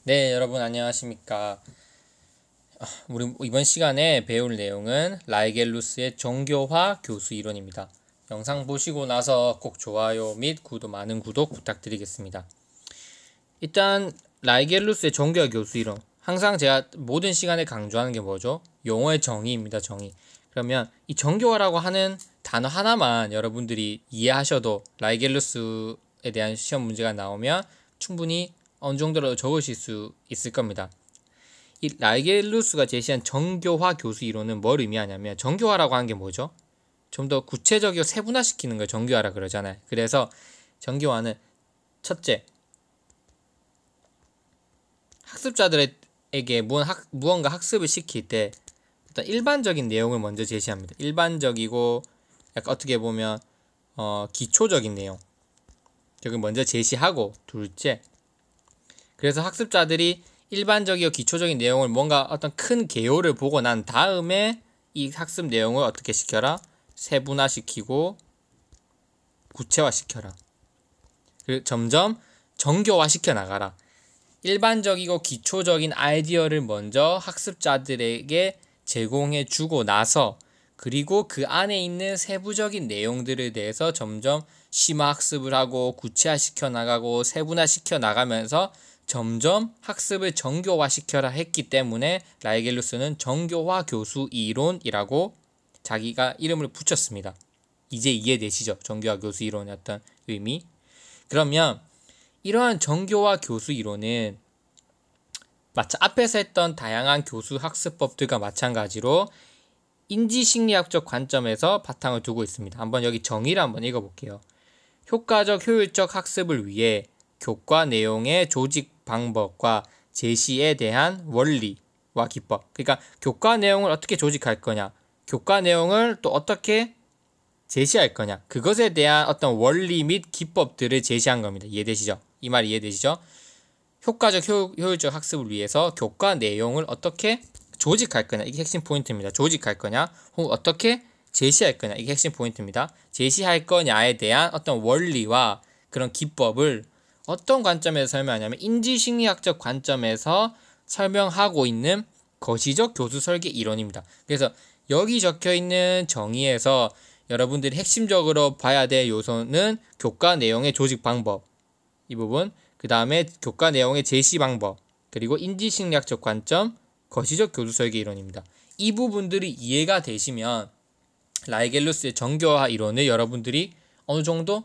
네, 여러분 안녕하십니까. 우리 이번 시간에 배울 내용은 라이겔루스의 정교화 교수 이론입니다. 영상 보시고 나서 꼭 좋아요 및 많은 구독 부탁드리겠습니다. 일단 라이겔루스의 정교화 교수 이론, 항상 제가 모든 시간에 강조하는 게 뭐죠? 용어의 정의입니다. 정의. 그러면 이 정교화라고 하는 단어 하나만 여러분들이 이해하셔도 라이겔루스에 대한 시험 문제가 나오면 충분히 어느 정도로 적으실 수 있을 겁니다. 이 라이겔루스가 제시한 정교화 교수 이론은 뭘 의미하냐면, 정교화라고 하는 게 뭐죠? 좀 더 구체적이고 세분화시키는 걸 정교화라 그러잖아요. 그래서 정교화는 첫째, 학습자들에게 무언가 학습을 시킬 때 일단 일반적인 내용을 먼저 제시합니다. 일반적이고 약간 어떻게 보면 기초적인 내용, 여기 먼저 제시하고, 둘째, 그래서 학습자들이 일반적이고 기초적인 내용을 뭔가 어떤 큰 개요를 보고 난 다음에 이 학습 내용을 어떻게 시켜라? 세분화시키고 구체화시켜라. 그리고 점점 정교화시켜 나가라. 일반적이고 기초적인 아이디어를 먼저 학습자들에게 제공해 주고 나서, 그리고 그 안에 있는 세부적인 내용들에 대해서 점점 심화학습을 하고 구체화시켜 나가고 세분화시켜 나가면서 점점 학습을 정교화시켜라 했기 때문에 라이겔루스는 정교화 교수 이론이라고 자기가 이름을 붙였습니다. 이제 이해되시죠? 정교화 교수 이론의 어떤 의미? 그러면 이러한 정교화 교수 이론은 앞에서 했던 다양한 교수 학습법들과 마찬가지로 인지심리학적 관점에서 바탕을 두고 있습니다. 한번 여기 정의를 한번 읽어볼게요. 효과적 효율적 학습을 위해 교과 내용의 조직 방법과 제시에 대한 원리와 기법. 그러니까 교과 내용을 어떻게 조직할 거냐, 교과 내용을 또 어떻게 제시할 거냐, 그것에 대한 어떤 원리 및 기법들을 제시한 겁니다. 이해되시죠? 이 말 이해되시죠? 효과적 효율적 학습을 위해서 교과 내용을 어떻게 조직할 거냐, 이게 핵심 포인트입니다. 조직할 거냐, 혹은 어떻게 제시할 거냐, 이게 핵심 포인트입니다. 제시할 거냐에 대한 어떤 원리와 그런 기법을 어떤 관점에서 설명하냐면 인지심리학적 관점에서 설명하고 있는 거시적 교수 설계 이론입니다. 그래서 여기 적혀있는 정의에서 여러분들이 핵심적으로 봐야 될 요소는 교과 내용의 조직 방법, 이 부분, 그 다음에 교과 내용의 제시 방법, 그리고 인지심리학적 관점, 거시적 교수 설계 이론입니다. 이 부분들이 이해가 되시면 라이겔루스의 정교화 이론을 여러분들이 어느 정도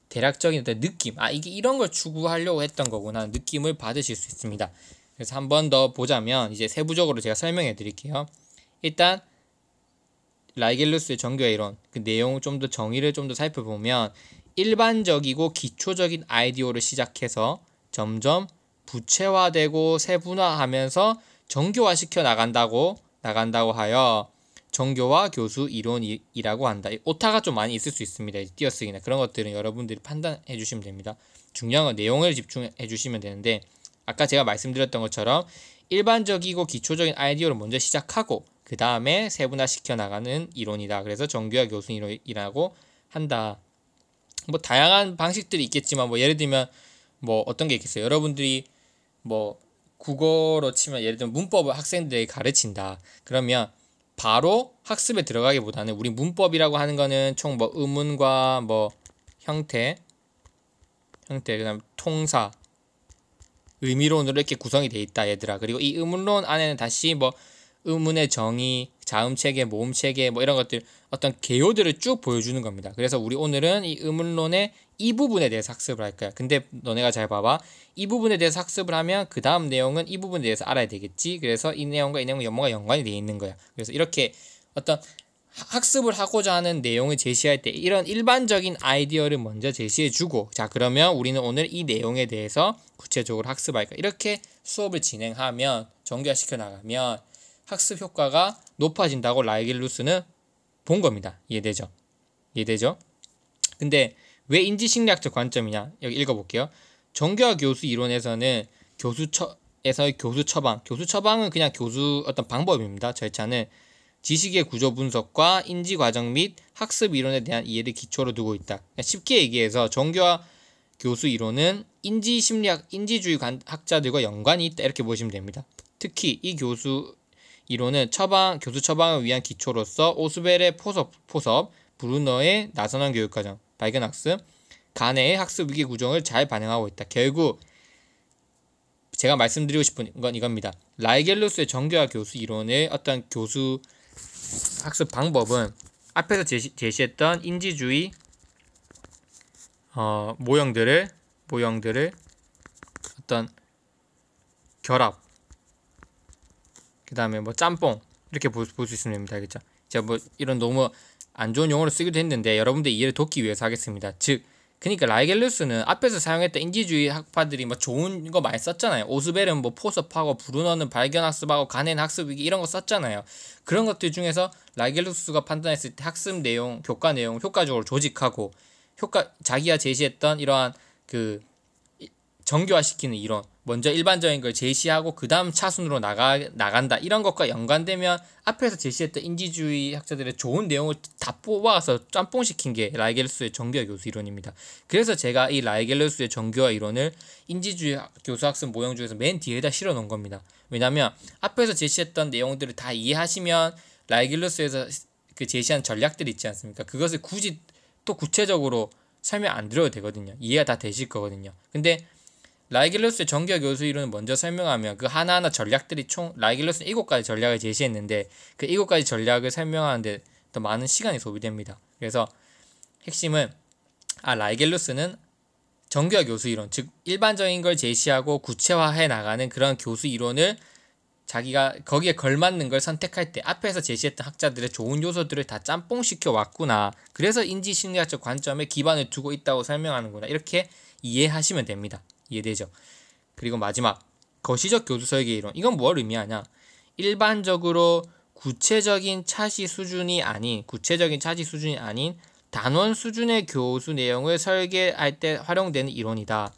대략적인 어떤 느낌, 이게 이런 걸 추구하려고 했던 거구나 느낌을 받으실 수 있습니다. 그래서 한 번 더 보자면 이제 세부적으로 제가 설명해 드릴게요. 일단 라이겔루스의 정교화 이론, 그 내용 좀 더 정의를 좀 더 살펴보면 일반적이고 기초적인 아이디어를 시작해서 점점 부체화되고 세분화하면서 정교화시켜 나간다고 하여 정교화 교수 이론이라고 한다. 오타가 좀 많이 있을 수 있습니다. 띄어쓰기나 그런 것들은 여러분들이 판단해 주시면 됩니다. 중요한 건 내용을 집중해 주시면 되는데, 아까 제가 말씀드렸던 것처럼 일반적이고 기초적인 아이디어를 먼저 시작하고 그 다음에 세분화시켜 나가는 이론이다. 그래서 정교화 교수 이론이라고 한다. 뭐 다양한 방식들이 있겠지만, 예를 들면 어떤 게 있겠어요? 여러분들이 국어로 치면 예를 들면 문법을 학생들에게 가르친다. 그러면 바로 학습에 들어가기보다는 우리 문법이라고 하는 거는 총 의문과 형태, 그다음 통사, 의미론으로 이렇게 구성이 돼 있다, 얘들아. 그리고 이 의문론 안에는 다시 의문의 정의, 자음체계, 모음체계 이런 것들, 어떤 개요들을 쭉 보여주는 겁니다. 그래서 우리 오늘은 이 의문론의 이 부분에 대해서 학습을 할 거야. 근데 너네가 잘 봐봐. 이 부분에 대해서 학습을 하면 그 다음 내용은 이 부분에 대해서 알아야 되겠지. 그래서 이 내용과 이 내용은 뭐가 연관이 되어 있는 거야. 그래서 이렇게 어떤 학습을 하고자 하는 내용을 제시할 때 이런 일반적인 아이디어를 먼저 제시해주고, 자 그러면 우리는 오늘 이 내용에 대해서 구체적으로 학습할 거야. 이렇게 수업을 진행하면, 정교화시켜 나가면 학습 효과가 높아진다고 라이겔루스는 본 겁니다. 이해되죠? 근데 왜 인지심리학적 관점이냐? 여기 읽어볼게요. 정교화 교수 이론에서는 교수 처방은 그냥 교수 어떤 방법입니다. 절차는 지식의 구조 분석과 인지 과정 및 학습 이론에 대한 이해를 기초로 두고 있다. 쉽게 얘기해서 정교화 교수 이론은 인지심리학, 인지주의 학자들과 연관이 있다 이렇게 보시면 됩니다. 특히 이 교수 이론은 교수 처방을 위한 기초로서 오스벨의 포섭, 브루너의 나선한 교육과정, 발견학습, 가네의 학습 위기 구조를 잘 반영하고 있다. 결국 제가 말씀드리고 싶은 건 이겁니다. 라이겔루스의 정교화 교수 이론의 어떤 교수 학습 방법은 앞에서 제시했던 인지주의 모형들을 어떤 결합, 그 다음에 뭐 짬뽕 이렇게 볼 수 있으면 됩니다. 알겠죠? 제가 뭐 이런 너무 안 좋은 용어를 쓰기도 했는데 여러분들 이해를 돕기 위해서 하겠습니다. 즉 그러니까 라이겔루스는 앞에서 사용했던 인지주의 학파들이 뭐 좋은 거 많이 썼잖아요. 오스벨은 뭐 포섭하고 브루너는 발견학습하고 가네는 학습위기 이런 거 썼잖아요. 그런 것들 중에서 라이겔루스가 판단했을 때 학습 내용, 교과 내용 효과적으로 조직하고 자기가 제시했던 이러한 그 정교화시키는 이론, 먼저 일반적인 걸 제시하고 그 다음 차순으로 나간다 이런 것과 연관되면 앞에서 제시했던 인지주의 학자들의 좋은 내용을 다 뽑아서 짬뽕시킨 게 라이겔루스의 정교화 교수 이론입니다. 그래서 제가 이 라이겔루스의 정교화 이론을 인지주의 교수 학습 모형 중에서 맨 뒤에다 실어 놓은 겁니다. 왜냐하면 앞에서 제시했던 내용들을 다 이해하시면 라이겔루스에서 그 제시한 전략들이 있지 않습니까? 그것을 굳이 또 구체적으로 설명 안 드려도 되거든요. 이해가 다 되실 거거든요. 근데 라이겔루스의 정교화 교수 이론을 먼저 설명하면 그 하나하나 전략들이 라이겔루스는 7가지 전략을 제시했는데 그 7가지 전략을 설명하는데 더 많은 시간이 소비됩니다. 그래서 핵심은 라이겔루스는 정교화 교수 이론, 즉 일반적인 걸 제시하고 구체화해 나가는 그런 교수 이론을 자기가 거기에 걸맞는 걸 선택할 때 앞에서 제시했던 학자들의 좋은 요소들을 다 짬뽕시켜 왔구나. 그래서 인지심리학적 관점에 기반을 두고 있다고 설명하는구나. 이렇게 이해하시면 됩니다. 이해되죠? 그리고 마지막 거시적 교수 설계 이론. 이건 뭘 의미하냐? 일반적으로 구체적인 차시 수준이 아닌 단원 수준의 교수 내용을 설계할 때 활용되는 이론이다.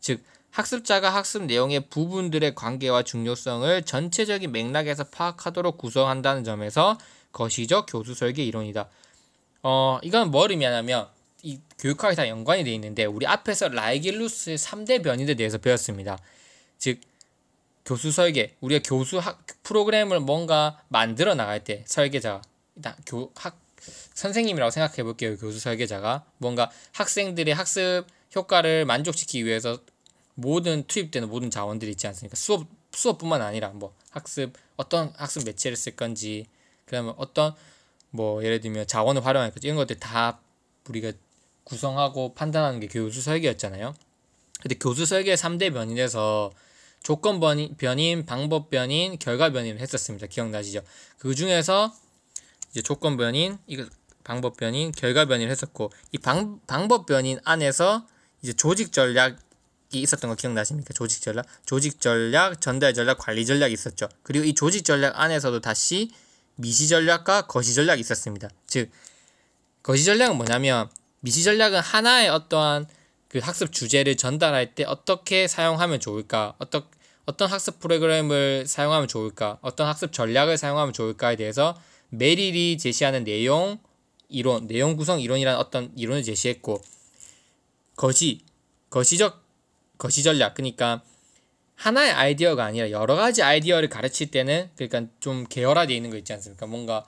즉 학습자가 학습 내용의 부분들의 관계와 중요성을 전체적인 맥락에서 파악하도록 구성한다는 점에서 거시적 교수 설계 이론이다. 이건 뭘 의미하냐면 이 교육학이 다 연관이 되어 있는데 우리 앞에서 라이겔루스의 3대 변이에 대해서 배웠습니다. 즉 교수 설계, 우리가 교수 프로그램을 뭔가 만들어 나갈 때 설계자가 일단 선생님이라고 생각해 볼게요. 교수 설계자가 뭔가 학생들의 학습 효과를 만족시키기 위해서 투입되는 모든 자원들이 있지 않습니까? 수업뿐만 아니라 뭐 어떤 학습 매체를 쓸 건지, 그러면 어떤 예를 들면 자원을 활용할 건지 이런 것들 다 우리가 구성하고 판단하는 게 교수 설계였잖아요. 근데 교수 설계의 3대 변인에서 조건 변인, 방법 변인, 결과 변인을 했었습니다. 기억나시죠? 그 중에서 이제 조건 변인, 방법 변인, 결과 변인을 했었고 이 방법 변인 안에서 이제 조직 전략이 있었던 거 기억나십니까? 조직 전략, 전달 전략, 관리 전략이 있었죠. 그리고 이 조직 전략 안에서도 다시 미시 전략과 거시 전략이 있었습니다. 즉 거시 전략은 뭐냐면 미시 전략은 하나의 어떠한 그 학습 주제를 전달할 때 어떻게 사용하면 좋을까, 어떤 학습 프로그램을 사용하면 좋을까, 어떤 학습 전략을 사용하면 좋을까에 대해서 메릴이 제시하는 내용 구성 이론이라는 어떤 이론을 제시했고, 거시 전략, 그러니까 하나의 아이디어가 아니라 여러 가지 아이디어를 가르칠 때는 그러니까 좀 계열화되어 있는 거 있지 않습니까? 뭔가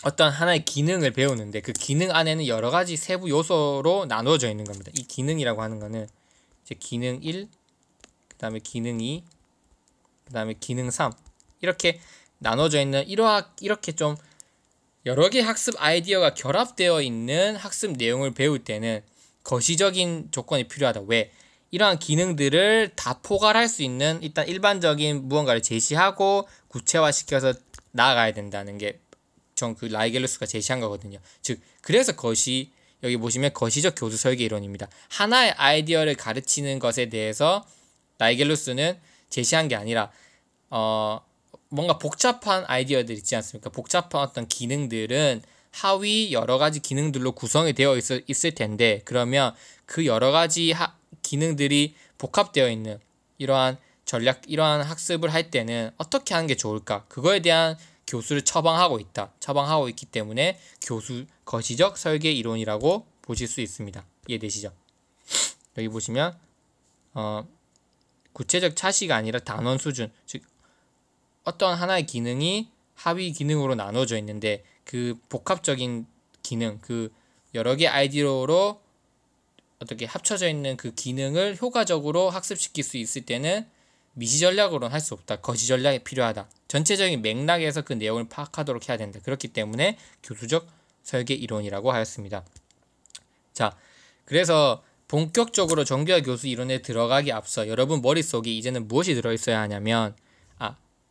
어떤 하나의 기능을 배우는데 그 기능 안에는 여러 가지 세부 요소로 나누어져 있는 겁니다. 이 기능이라고 하는 거는 이제 기능 1, 그 다음에 기능 2, 그 다음에 기능 3 이렇게 나눠져 있는 이렇게 좀 여러 개의 학습 아이디어가 결합되어 있는 학습 내용을 배울 때는 거시적인 조건이 필요하다. 왜? 이러한 기능들을 다 포괄할 수 있는 일단 일반적인 무언가를 제시하고 구체화시켜서 나아가야 된다는 게 전 그 라이겔루스가 제시한 거거든요. 즉 그래서 여기 보시면 거시적 교수 설계 이론입니다. 하나의 아이디어를 가르치는 것에 대해서 라이겔루스는 제시한 게 아니라 뭔가 복잡한 아이디어들 있지 않습니까? 복잡한 어떤 기능들은 하위 여러 가지 기능들로 구성이 되어 있을 텐데, 그러면 그 여러 가지 기능들이 복합되어 있는 이러한 학습을 할 때는 어떻게 하는 게 좋을까? 그거에 대한 교수를 처방하고 있기 때문에 거시적 설계 이론이라고 보실 수 있습니다. 이해되시죠? 여기 보시면 구체적 차시가 아니라 단원 수준, 즉 어떤 하나의 기능이 하위 기능으로 나눠져 있는데 그 복합적인 기능, 그 여러 개 아이디어로 어떻게 합쳐져 있는 그 기능을 효과적으로 학습시킬 수 있을 때는 미시 전략으로는 할 수 없다. 거시 전략이 필요하다. 전체적인 맥락에서 그 내용을 파악하도록 해야 된다. 그렇기 때문에 교수적 설계 이론이라고 하였습니다. 자, 그래서 본격적으로 정교화 교수 이론에 들어가기 앞서 여러분 머릿속에 이제는 무엇이 들어있어야 하냐면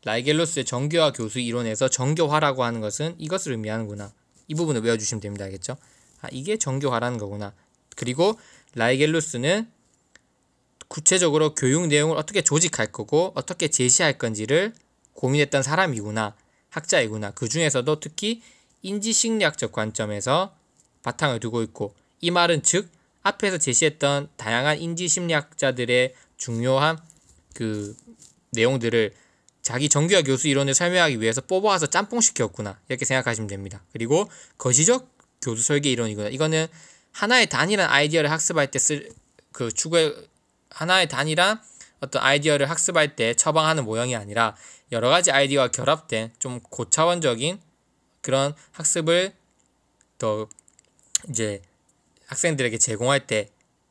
라이겔로스의 정교화 교수 이론에서 정교화라고 하는 것은 이것을 의미하는구나. 이 부분을 외워주시면 됩니다. 알겠죠? 이게 정교화라는 거구나. 그리고 라이겔로스는 구체적으로 교육 내용을 어떻게 조직할 거고 어떻게 제시할 건지를 고민했던 사람이구나. 학자이구나. 그 중에서도 특히 인지심리학적 관점에서 바탕을 두고 있고, 이 말은 즉 앞에서 제시했던 다양한 인지심리학자들의 중요한 그 내용들을 자기 정교화 교수 이론을 설명하기 위해서 뽑아와서 짬뽕시켰구나. 이렇게 생각하시면 됩니다. 그리고 거시적 교수 설계 이론이구나. 이거는 하나의 단일한 아이디어를 학습할 때 하나의 단일한 어떤 아이디어를 학습할 때 처방하는 모형이 아니라 여러 가지 아이디어가 결합된 좀 고차원적인 그런 학습을 더 이제 학생들에게 제공할 때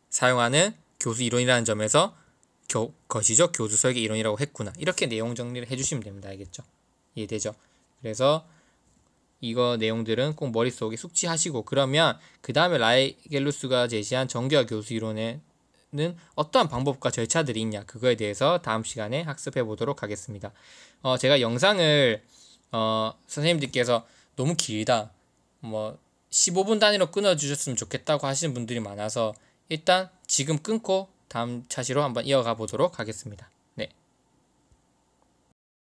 사용하는 교수 이론이라는 점에서 거시적 교수 설계 이론이라고 했구나. 이렇게 내용 정리를 해주시면 됩니다. 알겠죠? 이해되죠? 그래서 이거 내용들은 꼭 머릿속에 숙지하시고, 그러면 그 다음에 라이겔루스가 제시한 정교화 교수 이론에는 어떠한 방법과 절차들이 있냐, 그거에 대해서 다음 시간에 학습해 보도록 하겠습니다. 제가 영상을 선생님들께서 너무 길다, 15분 단위로 끊어주셨으면 좋겠다고 하시는 분들이 많아서 일단 지금 끊고 다음 차시로 한번 이어가 보도록 하겠습니다.